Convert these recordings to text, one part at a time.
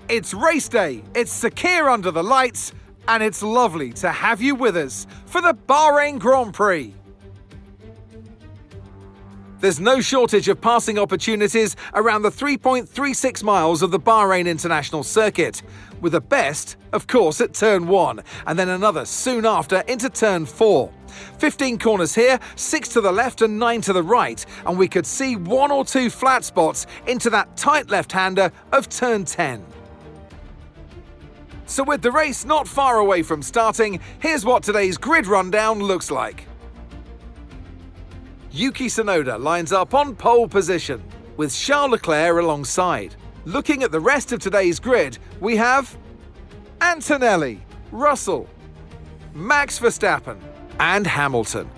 It's race day, it's secure under the lights, and it's lovely to have you with us for the Bahrain Grand Prix. There's no shortage of passing opportunities around the 3.36 miles of the Bahrain International Circuit, with the best, of course, at turn 1, and then another soon after into turn 4. 15 corners here, 6 to the left and 9 to the right, and we could see 1 or 2 flat spots into that tight left-hander of turn 10. So with the race not far away from starting, here's what today's grid rundown looks like. Yuki Tsunoda lines up on pole position, with Charles Leclerc alongside. Looking at the rest of today's grid, we have Antonelli, Russell, Max Verstappen and Hamilton,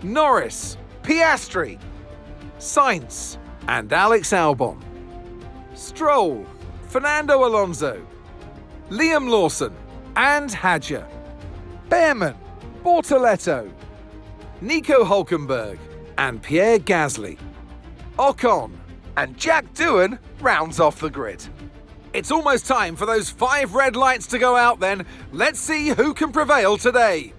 Norris, Piastri, Sainz and Alex Albon, Stroll, Fernando Alonso, Liam Lawson and Hadjar, Behrman, Bortoletto, Nico Hülkenberg and Pierre Gasly. Ocon and Jack Doohan rounds off the grid. It's almost time for those 5 red lights to go out then. Let's see who can prevail today.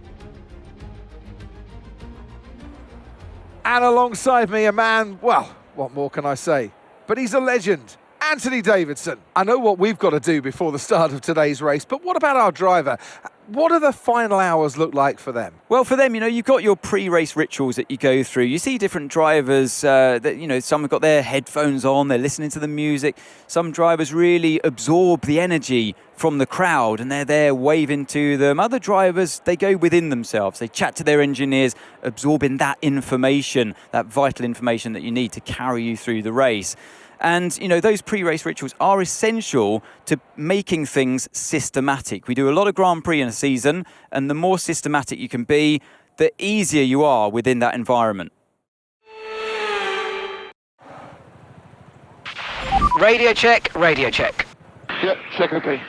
And alongside me a man, well, what more can I say? But he's a legend. Anthony Davidson. I know what we've got to do before the start of today's race, but what about our driver? What do the final hours look like for them? Well, for them, you've got your pre-race rituals that you go through. You see different drivers that, some have got their headphones on, they're listening to the music. Some drivers really absorb the energy from the crowd and they're there waving to them. Other drivers, they go within themselves. They chat to their engineers, absorbing that information, that vital information that you need to carry you through the race. And, those pre-race rituals are essential to making things systematic. We do a lot of Grand Prix in a season, and the more systematic you can be, the easier you are within that environment. Radio check, radio check. Yep, check, okay.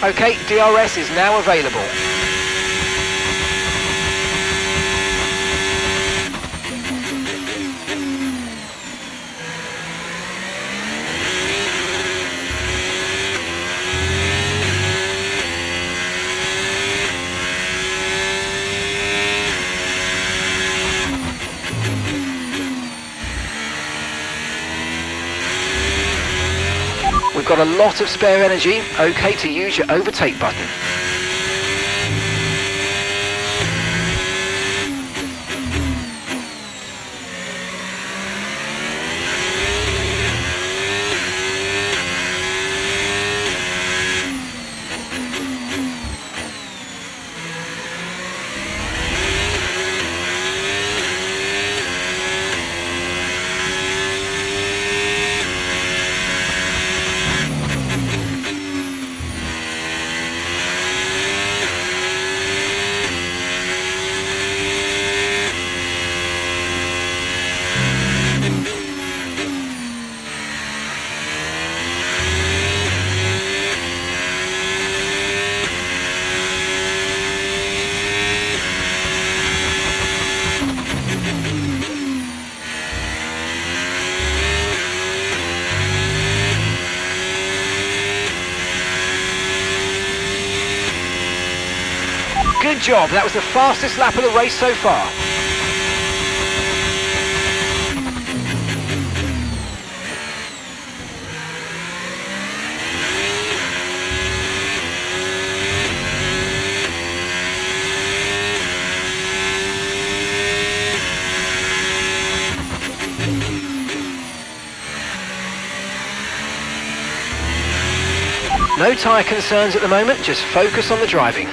Okay, DRS is now available. We've got a lot of spare energy, okay to use your overtake button. Excellent job. That was the fastest lap of the race so far. No tyre concerns at the moment, just focus on the driving.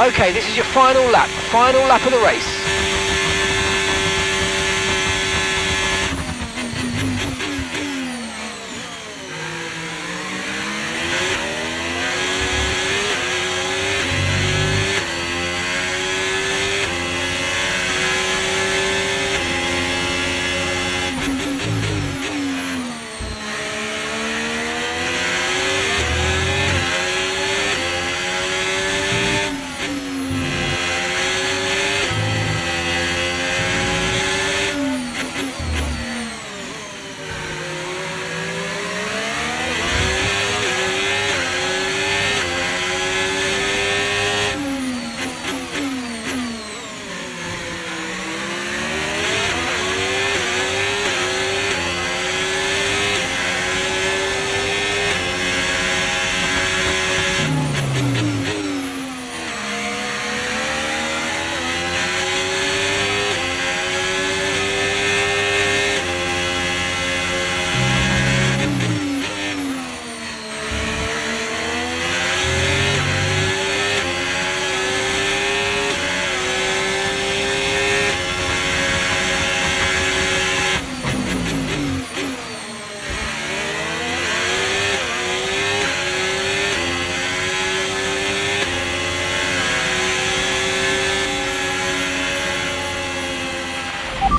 Okay, this is your final lap of the race.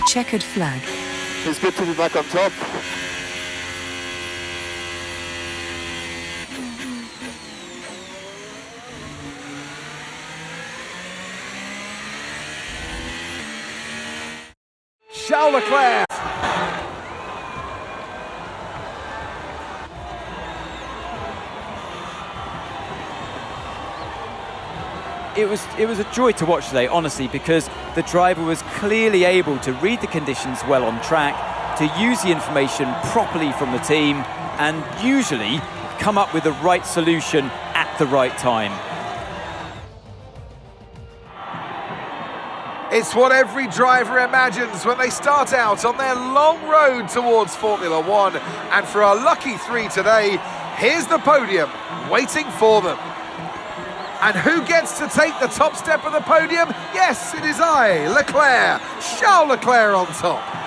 Checkered flag. It's good to be back on top. Charles Leclerc. it was a joy to watch today, honestly, because the driver was clearly able to read the conditions well on track, to use the information properly from the team, and usually come up with the right solution at the right time. It's what every driver imagines when they start out on their long road towards Formula One. And for our lucky three today, here's the podium waiting for them. And who gets to take the top step of the podium? Yes, it is I, Leclerc, Charles Leclerc on top.